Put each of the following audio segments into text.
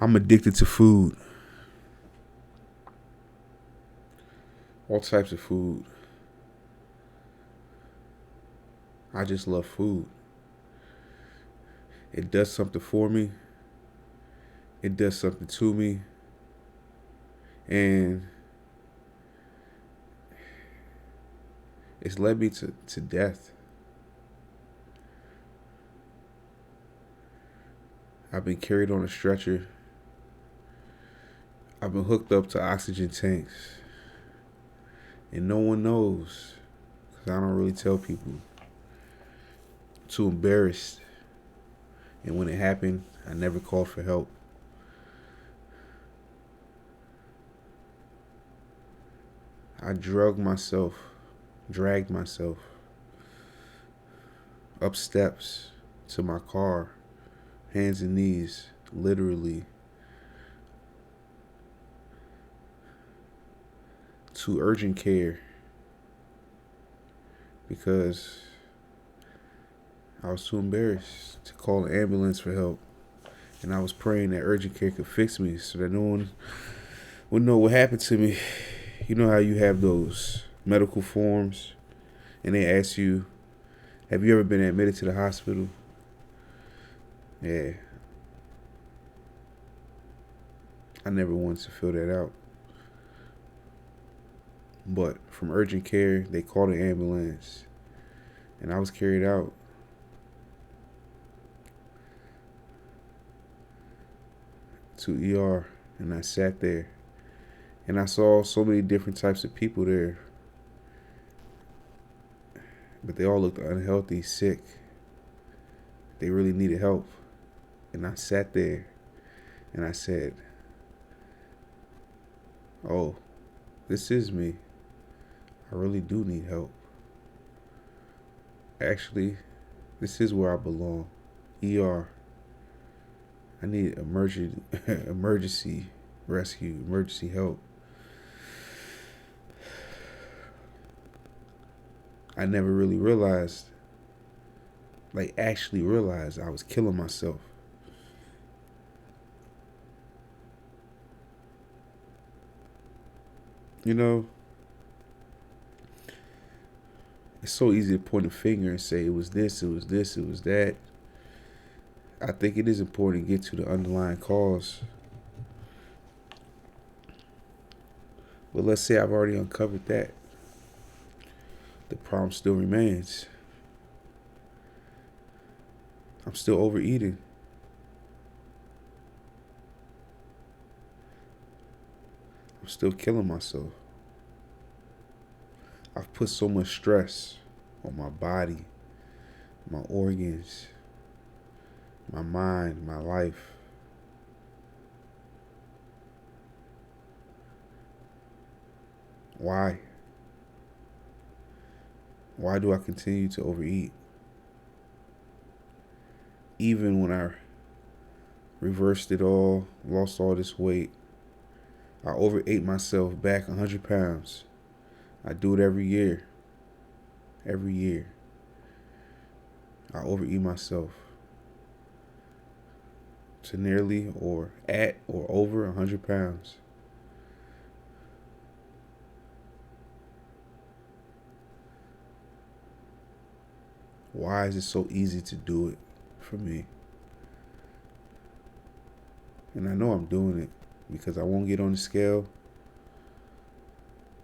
I'm addicted to food. All types of food. I just love food. It does something for me. It does something to me. And it's led me to death. I've been carried on a stretcher. I've been hooked up to oxygen tanks. And no one knows. Because I don't really tell people. I'm too embarrassed. And when it happened, I never called for help. I dragged myself up steps to my car, hands and knees, literally, to urgent care because I was too embarrassed to call an ambulance for help. And I was praying that urgent care could fix me so that no one would know what happened to me. You know how you have those medical forms and they ask you, have you ever been admitted to the hospital? Yeah. I never wanted to fill that out. But from urgent care, they called an ambulance. And I was carried out. To ER. And I sat there. And I saw so many different types of people there. But they all looked unhealthy, sick. They really needed help. And I sat there and I said, oh, this is me. I really do need help. Actually, this is where I belong. ER. I need emergency rescue, emergency help. I never really actually realized I was killing myself. You know, it's so easy to point a finger and say it was this, it was this, it was that. I think it is important to get to the underlying cause. But let's say I've already uncovered that. The problem still remains. I'm still overeating. I'm still killing myself. I've put so much stress on my body, my organs, my mind, my life. Why? Why do I continue to overeat? Even when I reversed it all, lost all this weight, I overate myself back 100 pounds. I do it every year. Every year. I overeat myself to nearly or at or over 100 pounds. Why is it so easy to do it for me? And I know I'm doing it because I won't get on the scale.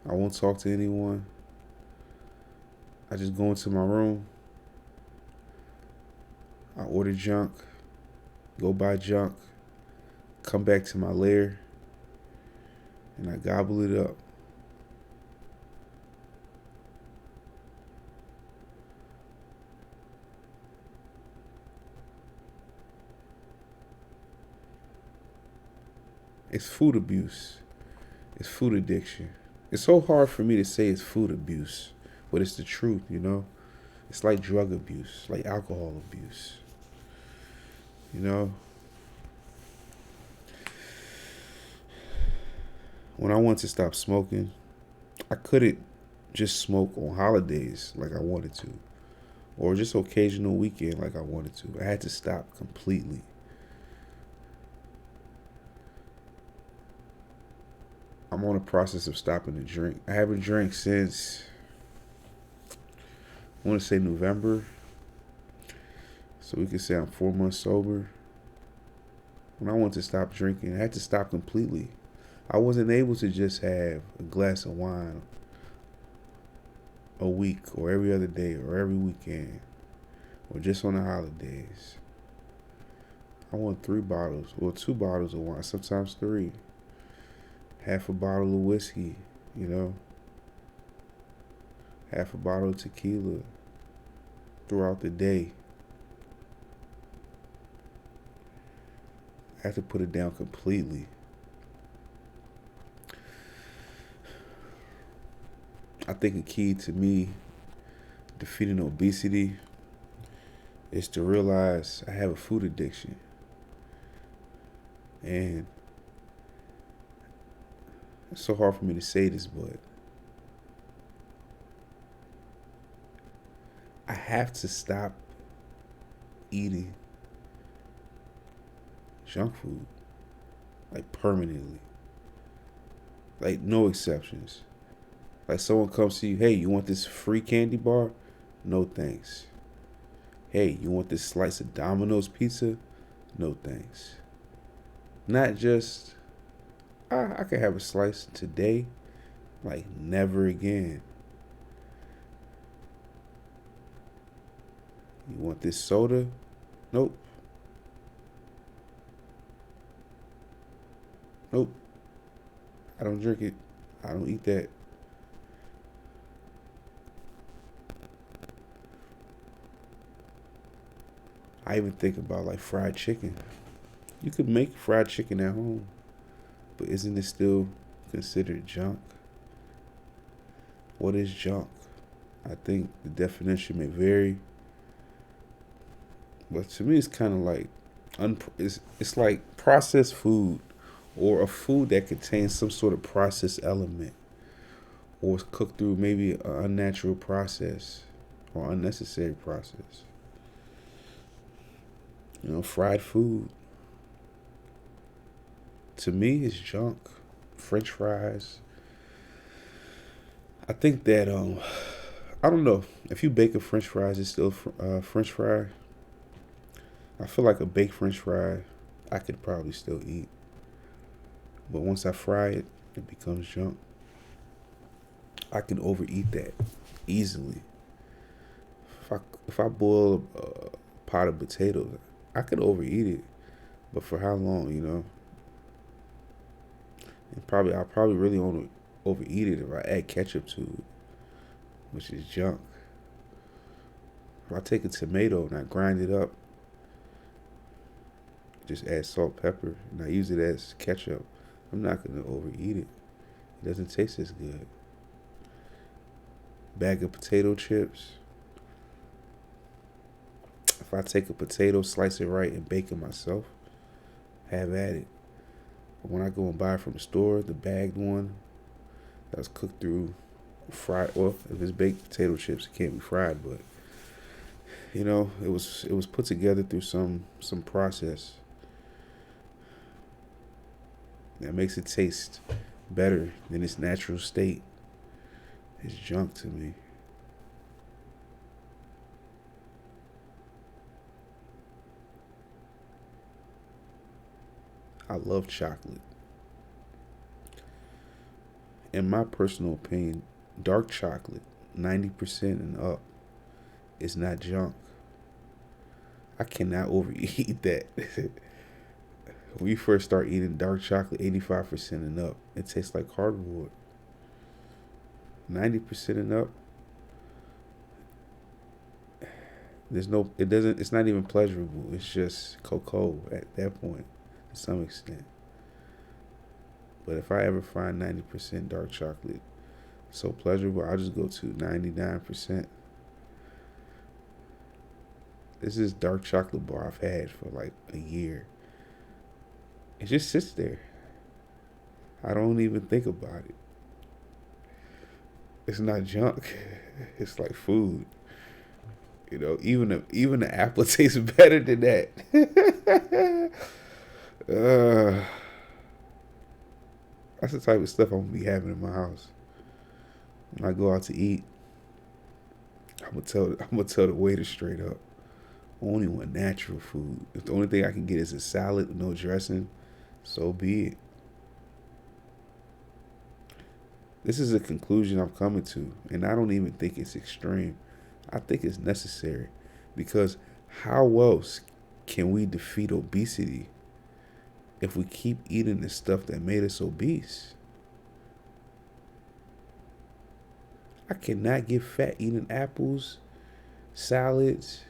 I won't talk to anyone. I just go into my room. I order junk, go buy junk, come back to my lair, and I gobble it up. It's food abuse. It's food addiction. It's so hard for me to say it's food abuse, but it's the truth, you know? It's like drug abuse, like alcohol abuse. You know? When I wanted to stop smoking, I couldn't just smoke on holidays like I wanted to, or just occasional weekend like I wanted to. I had to stop completely. I'm on a process of stopping to drink. I haven't drank since, I want to say November. So we could say I'm 4 months sober. When I wanted to stop drinking, I had to stop completely. I wasn't able to just have a glass of wine a week or every other day or every weekend or just on the holidays. I want 3 bottles or 2 bottles of wine, sometimes 3. Half a bottle of whiskey, half a bottle of tequila throughout the day. I have to put it down completely. I think a key to me defeating obesity is to realize I have a food addiction. And it's so hard for me to say this, but I have to stop eating junk food, like permanently. Like no exceptions. Like someone comes to you, hey, you want this free candy bar? No thanks. Hey, you want this slice of Domino's pizza? No thanks. Not just, I can have a slice today, like never again. You want this soda? Nope. Nope. I don't drink it. I don't eat that. I even think about like fried chicken. You could make fried chicken at home, but isn't it still considered junk? What is junk? I think the definition may vary, but to me it's kind of like it's like processed food or a food that contains some sort of processed element or is cooked through maybe an unnatural process or unnecessary process. Fried food to me is junk. French fries. I think that I don't know if you bake a French fries, it's still French fry. I feel like a baked French fry, I could probably still eat, but once I fry it, it becomes junk. I can overeat that easily. If I boil a pot of potatoes, I could overeat it, but for how long, And I'll probably really only overeat it if I add ketchup to it, which is junk. If I take a tomato and I grind it up, just add salt, pepper, and I use it as ketchup, I'm not gonna overeat it. It doesn't taste as good. Bag of potato chips. If I take a potato, slice it right, and bake it myself, have at it. But when I go and buy it from the store, the bagged one that was cooked through fried, well, if it's baked potato chips, it can't be fried, but it was put together through some process that makes it taste better than its natural state. It's junk to me. I love chocolate. In my personal opinion, dark chocolate, 90% and up, is not junk. I cannot overeat that. When you first start eating dark chocolate, 85% and up, it tastes like cardboard. 90% and up, it's not even pleasurable. It's just cocoa at that point, to some extent. But if I ever find 90% dark chocolate so pleasurable, I'll just go to 99%. This is dark chocolate bar I've had for like a year. It just sits there. I don't even think about it. It's not junk. It's like food. Even the apple tastes better than that. That's the type of stuff I'm gonna be having in my house. When I go out to eat, I'm gonna tell the waiter straight up. I only want natural food. If the only thing I can get is a salad with no dressing, so be it. This is a conclusion I'm coming to, and I don't even think it's extreme. I think it's necessary because how else can we defeat obesity if we keep eating the stuff that made us obese? I cannot get fat eating apples, salads,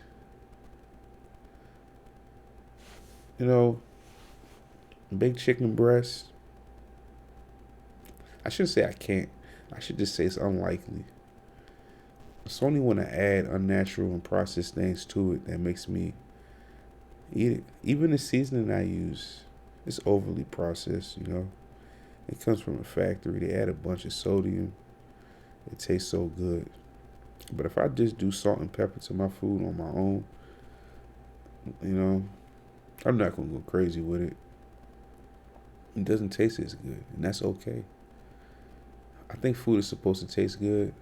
you know, big chicken breasts. I shouldn't say I can't. I should just say it's unlikely. It's only when I add unnatural and processed things to it that makes me eat it. Even the seasoning I use is overly processed. It comes from a factory. They add a bunch of sodium. It tastes so good. But if I just do salt and pepper to my food on my own, you know, I'm not going to go crazy with it. It doesn't taste as good, and that's okay. I think food is supposed to taste good,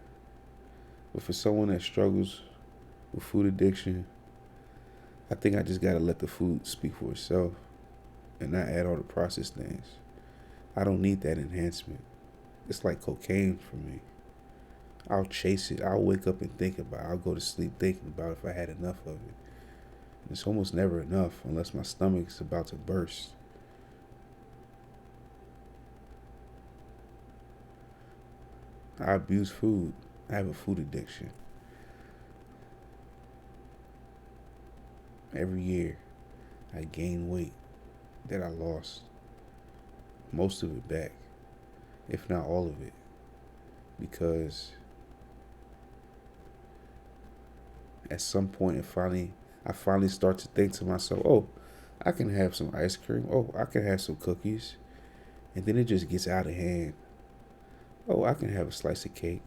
but for someone that struggles with food addiction, I think I just got to let the food speak for itself and not add all the processed things. I don't need that enhancement. It's like cocaine for me. I'll chase it. I'll wake up and think about it. I'll go to sleep thinking about if I had enough of it. It's almost never enough unless my stomach's about to burst. I abuse food. I have a food addiction. Every year, I gain weight that I lost. Most of it back, if not all of it. Because at some point, I finally start to think to myself, oh, I can have some ice cream. Oh, I can have some cookies. And then it just gets out of hand. Oh, I can have a slice of cake.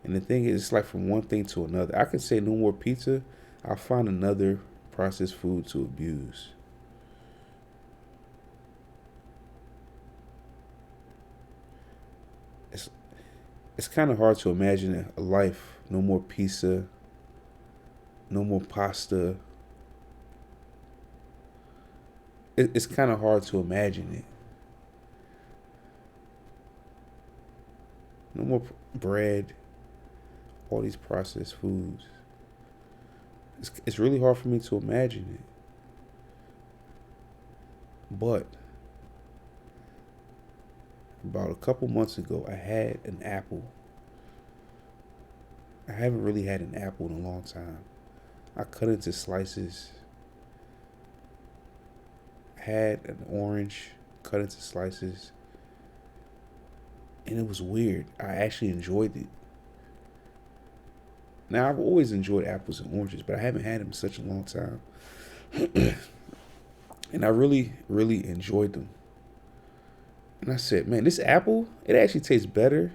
And the thing is, it's like from one thing to another. I can say no more pizza. I'll find another processed food to abuse. It's kind of hard to imagine a life, no more pizza, no more pasta. It's kind of hard to imagine it. No more bread, all these processed foods. It's really hard for me to imagine it. But about a couple months ago, I had an apple. I haven't really had an apple in a long time. I cut into slices. I had an orange, cut into slices. And it was weird. I actually enjoyed it. Now, I've always enjoyed apples and oranges, but I haven't had them in such a long time. And I really, really enjoyed them. And I said, man, this apple, it actually tastes better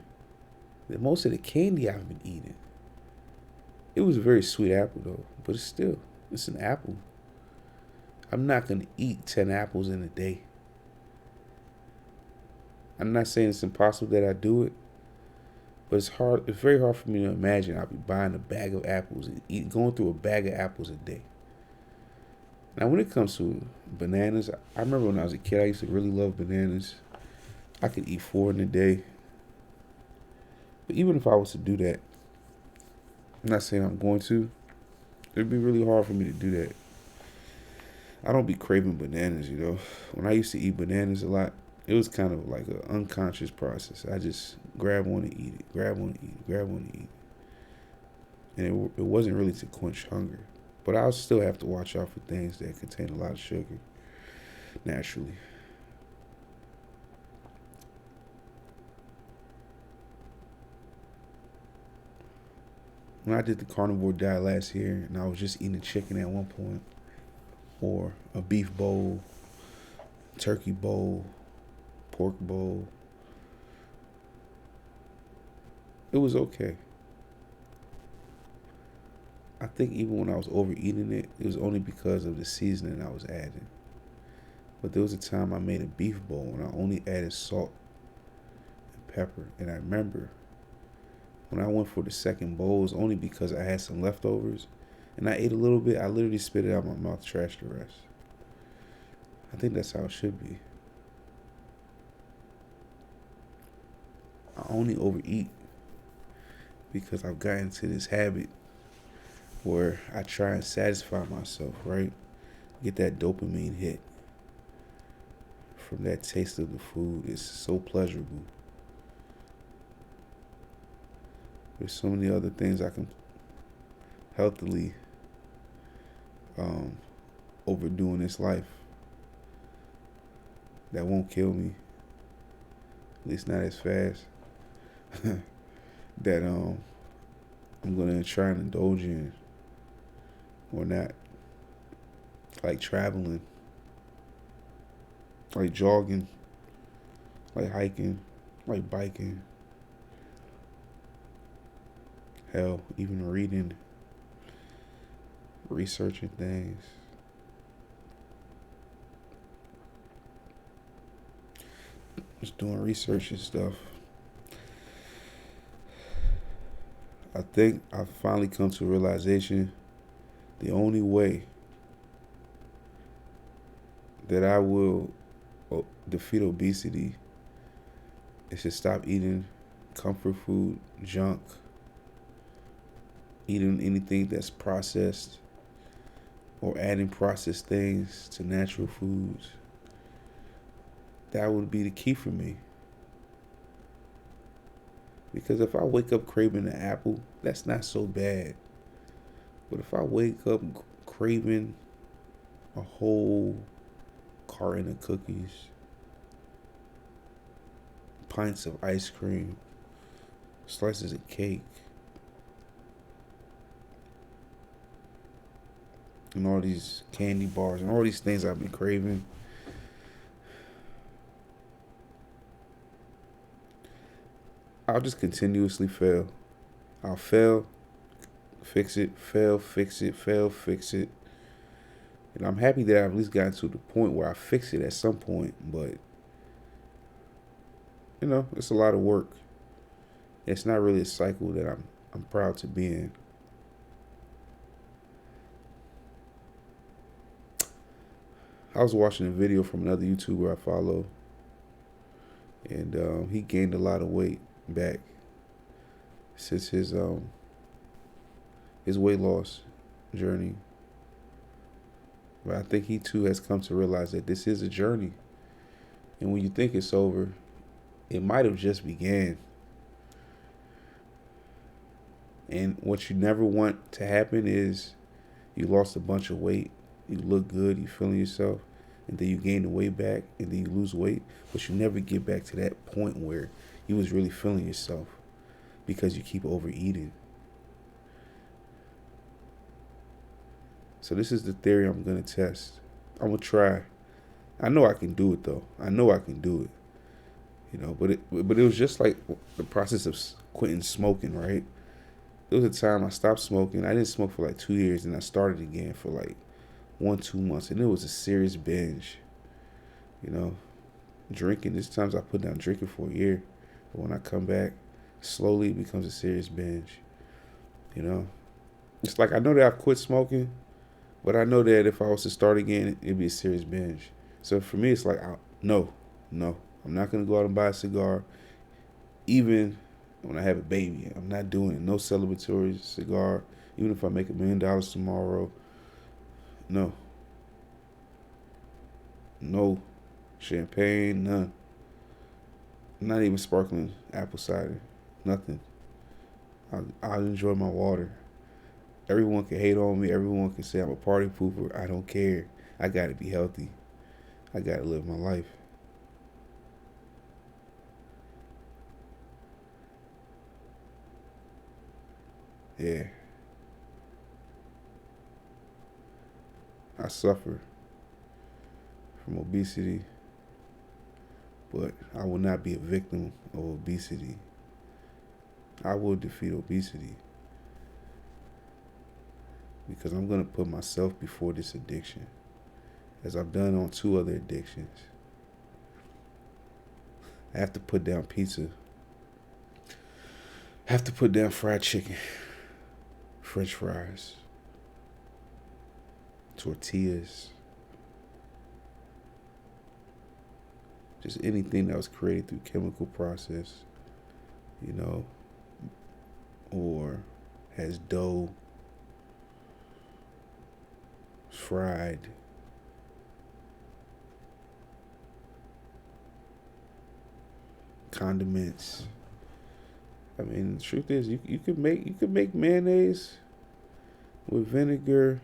than most of the candy I've been eating. It was a very sweet apple, though, but it's an apple. I'm not going to eat 10 apples in a day. I'm not saying it's impossible that I do it, but it's hard. It's very hard for me to imagine I'll be buying a bag of apples and going through a bag of apples a day. Now, when it comes to bananas, I remember when I was a kid, I used to really love bananas. I could eat 4 in a day. But even if I was to do that, I'm not saying I'm going to, it'd be really hard for me to do that. I don't be craving bananas. When I used to eat bananas a lot, it was kind of like an unconscious process. I just grab one and eat it, grab one and eat it, grab one and eat it. And it wasn't really to quench hunger. But I'll still have to watch out for things that contain a lot of sugar, naturally. When I did the carnivore diet last year and I was just eating chicken at one point, or a beef bowl, turkey bowl, pork bowl, it was okay. I think even when I was overeating it, it was only because of the seasoning I was adding. But there was a time I made a beef bowl and I only added salt pepper. And I remember when I went for the second bowl, it was only because I had some leftovers. And I ate a little bit. I literally spit it out my mouth, trashed the rest. I think that's how it should be. I only overeat because I've gotten to this habit where I try and satisfy myself, right? Get that dopamine hit from that taste of the food. It's so pleasurable. There's so many other things I can healthily overdo in this life that won't kill me, at least not as fast, that I'm gonna try and indulge in or not. Like traveling, like jogging, like hiking, like biking. Hell, even reading, researching things. Just doing research and stuff. I think I've finally come to a realization the only way that I will defeat obesity is to stop eating comfort food, junk, eating anything that's processed or adding processed things to natural foods. That would be the key for me. Because if I wake up craving an apple, that's not so bad. But if I wake up craving a whole carton of cookies, pints of ice cream, slices of cake, and all these candy bars and all these things I've been craving, I'll just continuously fail. I'll fail, fix it, fail, fix it, fail, fix it. And I'm happy that I've at least gotten to the point where I fix it at some point, but it's a lot of work. It's not really a cycle that I'm proud to be in. I was watching a video from another YouTuber I follow, and he gained a lot of weight back since his weight loss journey. But I think he too has come to realize that this is a journey, and when you think it's over, it might have just began. And what you never want to happen is you lost a bunch of weight, you look good, you feeling yourself, and then you gain the weight back, and then you lose weight, but you never get back to that point where you was really feeling yourself because you keep overeating. So this is the theory I'm going to test. I'm going to try. I know I can do it, though. I know I can do it. But it was just like the process of quitting smoking, right? There was a time I stopped smoking. I didn't smoke for like 2 years, and I started again for like 1-2 months, and it was a serious binge. Drinking. There's times I put down drinking for a year, but when I come back, slowly it becomes a serious binge. It's like I know that I've quit smoking, but I know that if I was to start again, it'd be a serious binge. So for me, it's like, no, I'm not gonna go out and buy a cigar, even when I have a baby. I'm not doing it. No celebratory cigar, even if I make $1 million tomorrow. No champagne, none. Not even sparkling apple cider, nothing. I'll enjoy my water. Everyone can hate on me. Everyone can say I'm a party pooper. I don't care. I gotta be healthy. I gotta live my life. Yeah. I suffer from obesity, but I will not be a victim of obesity. I will defeat obesity because I'm going to put myself before this addiction, as I've done on 2 other addictions. I have to put down pizza Have to put down fried chicken, French fries, tortillas, just anything that was created through chemical process, you know, or has dough, fried. Condiments. I mean, the truth is, you could make mayonnaise with vinegar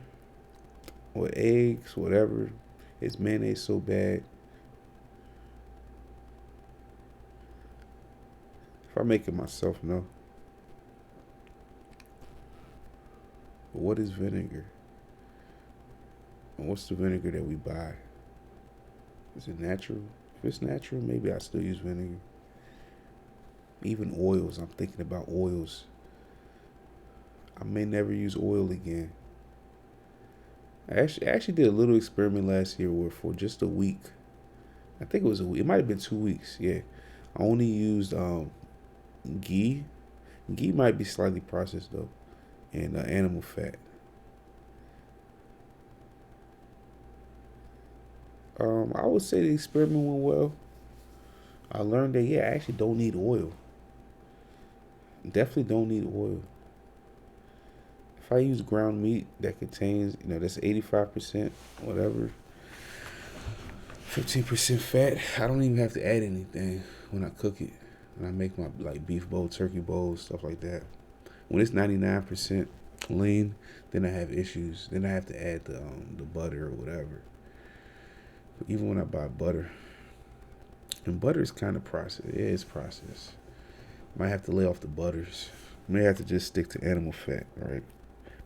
or eggs, whatever. Is mayonnaise so bad? If I make it myself, no. But what is vinegar? And what's the vinegar that we buy? Is it natural? If it's natural, maybe I still use vinegar. Even oils, I'm thinking about oils. I may never use oil again. I actually did a little experiment last year where for just a week, I think it was a week, it might have been 2 weeks, yeah. I only used ghee. Ghee might be slightly processed though, and animal fat. I would say the experiment went well. I learned that yeah, I actually don't need oil. Definitely don't need oil. If I use ground meat that contains, that's 85%, whatever, 15% fat, I don't even have to add anything when I cook it. When I make my like beef bowl, turkey bowls, stuff like that. When it's 99% lean, then I have issues. Then I have to add the butter or whatever. But even when I buy butter, and butter is kind of processed. It is processed. Might have to lay off the butters. May have to just stick to animal fat, right?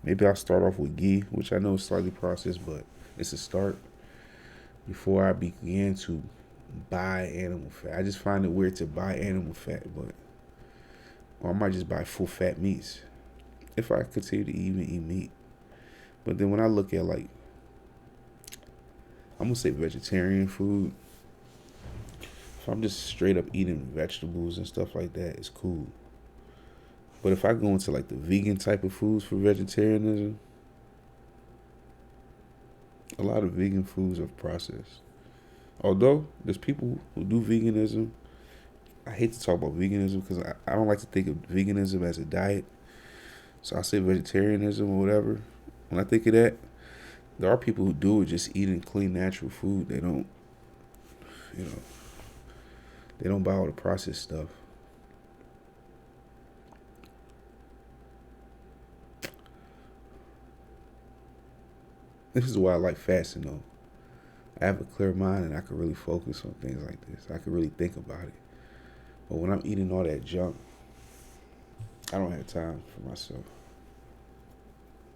Maybe I'll start off with ghee, which I know is slightly processed, but it's a start before I begin to buy animal fat. I just find it weird to buy animal fat, or I might just buy full fat meats if I continue to even eat meat. But then when I look at like, I'm gonna say vegetarian food. If I'm just straight up eating vegetables and stuff like that, it's cool. But if I go into like the vegan type of foods for vegetarianism, a lot of vegan foods are processed. Although there's people who do veganism, I hate to talk about veganism because I don't like to think of veganism as a diet. So I say vegetarianism or whatever. When I think of that, there are people who do it just eating clean, natural food. They don't, you know, they don't buy all the processed stuff. This is why I like fasting though. I have a clear mind and I can really focus on things like this. I can really think about it. But when I'm eating all that junk, I don't have time for myself.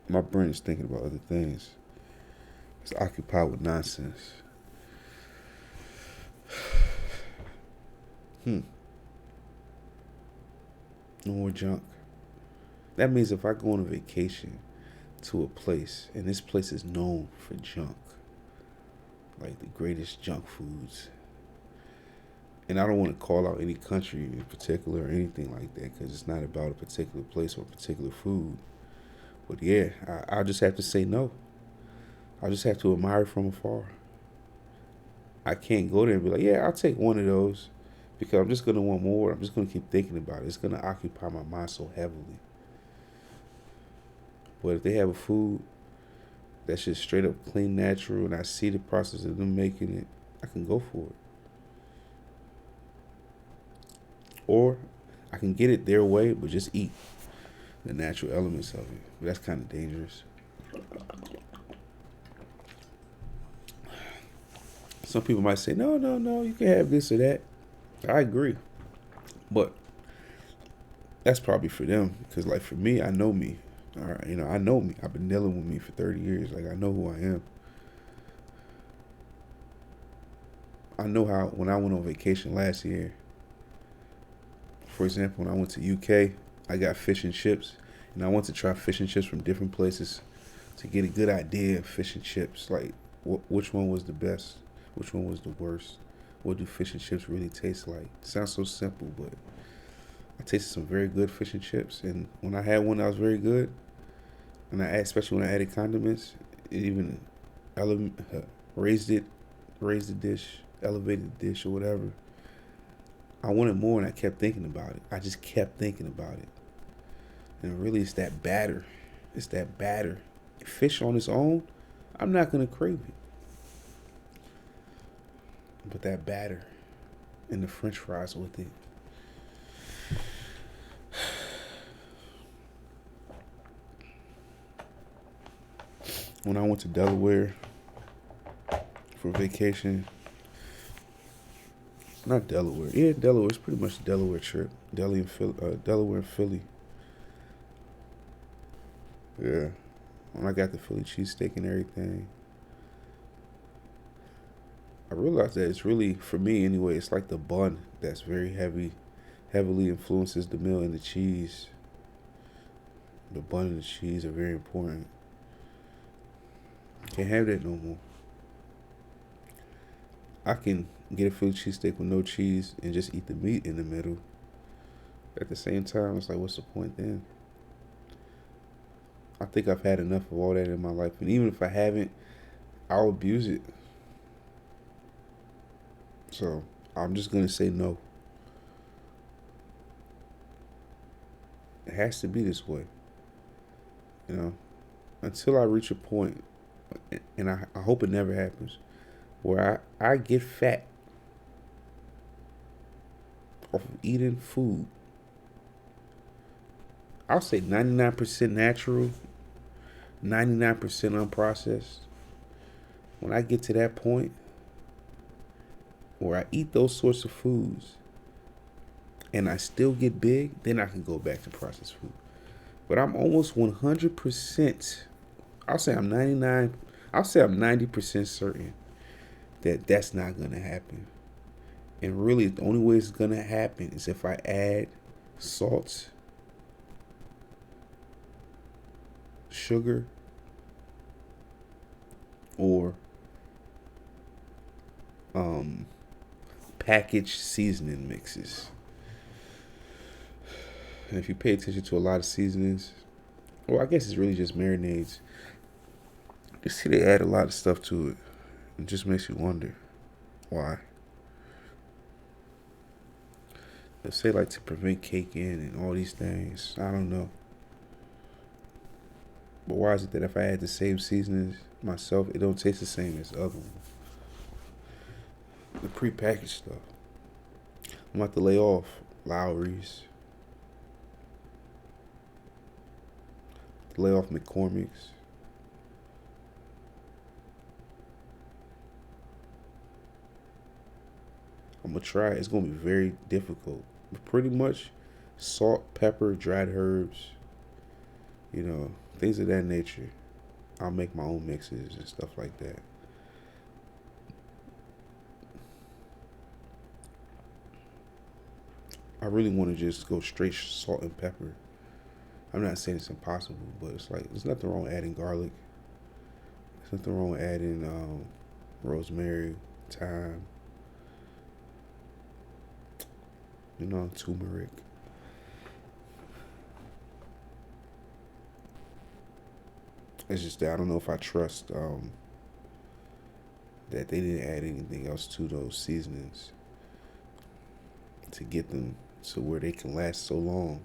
My brain is thinking about other things. It's occupied with nonsense. No more junk. That means if I go on a vacation to a place and this place is known for junk, like the greatest junk foods, and I don't want to call out any country in particular or anything like that because it's not about a particular place or a particular food. But yeah, I'll just have to say no. I'll just have to admire it from afar. I can't go there and be like, yeah, I'll take one of those because I'm just going to want more. I'm just going to keep thinking about it. It's going to occupy my mind so heavily. But if they have a food that's just straight up clean, natural, and I see the process of them making it, I can go for it. Or I can get it their way, but just eat the natural elements of it. But that's kind of dangerous. Some people might say, no, you can have this or that. I agree. But that's probably for them. Because, like, for me, I know me. All right, I know me. I've been dealing with me for 30 years. Like, I know who I am. I know how, when I went on vacation last year, for example, when I went to UK, I got fish and chips. And I want to try fish and chips from different places to get a good idea of fish and chips. Like, which one was the best? Which one was the worst? What do fish and chips really taste like? It sounds so simple, but I tasted some very good fish and chips, and when I had one that was very good, and especially when I added condiments, it even raised it, raised the dish, elevated the dish, or whatever. I wanted more, and I kept thinking about it. I just kept thinking about it, and really, it's that batter. It's that batter. Fish on its own, I'm not gonna crave it, but that batter and the French fries with it. When I went to Delaware for vacation, not Delaware, yeah, Delaware. It's pretty much a Delaware trip. Delaware and Philly. Yeah, when I got the Philly cheesesteak and everything, I realized that it's really, for me anyway, it's like the bun that's very heavily influences the meal, and the cheese. The bun and the cheese are very important. Can't have that no more. I can get a Philly cheesesteak with no cheese and just eat the meat in the middle. At the same time, it's like, what's the point then? I think I've had enough of all that in my life, and even if I haven't, I'll abuse it. So I'm just gonna say no. It has to be this way, you know, until I reach a point, and I hope it never happens, where I get fat off of eating food. I'll say 99% natural, 99% unprocessed. When I get to that point where I eat those sorts of foods and I still get big, then I can go back to processed food. But I'm almost 100%, I'll say I'm 99, I'll say I'm 90% certain that that's not going to happen. And really, the only way it's going to happen is if I add salt, sugar, or packaged seasoning mixes. And if you pay attention to a lot of seasonings, well, I guess it's really just marinades, you see they add a lot of stuff to it. It just makes you wonder why. They say like to prevent caking and all these things. I don't know. But why is it that if I add the same seasonings myself, it don't taste the same as the other ones? The prepackaged stuff. I'm about to lay off Lowry's. Lay off McCormick's. I'm gonna try it. It's gonna be very difficult. But pretty much salt, pepper, dried herbs, things of that nature. I'll make my own mixes and stuff like that. I really want to just go straight salt and pepper. I'm not saying it's impossible, but it's like there's nothing wrong with adding garlic. There's nothing wrong with adding rosemary, thyme, turmeric. It's just that I don't know if I trust that they didn't add anything else to those seasonings to get them to where they can last so long.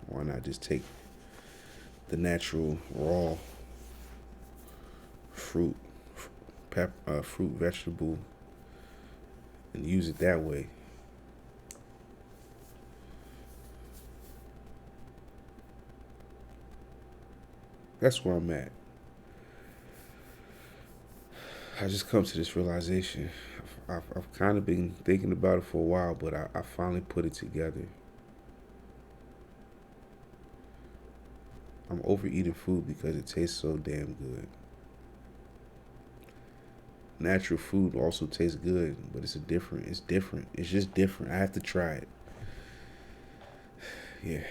Why not just take the natural raw fruit, vegetable, and use it that way? That's where I'm at. I just come to this realization. I've kind of been thinking about it for a while, but I finally put it together. I'm overeating food because it tastes so damn good. Natural food also tastes good, but it's different. It's just different. I have to try it. Yeah.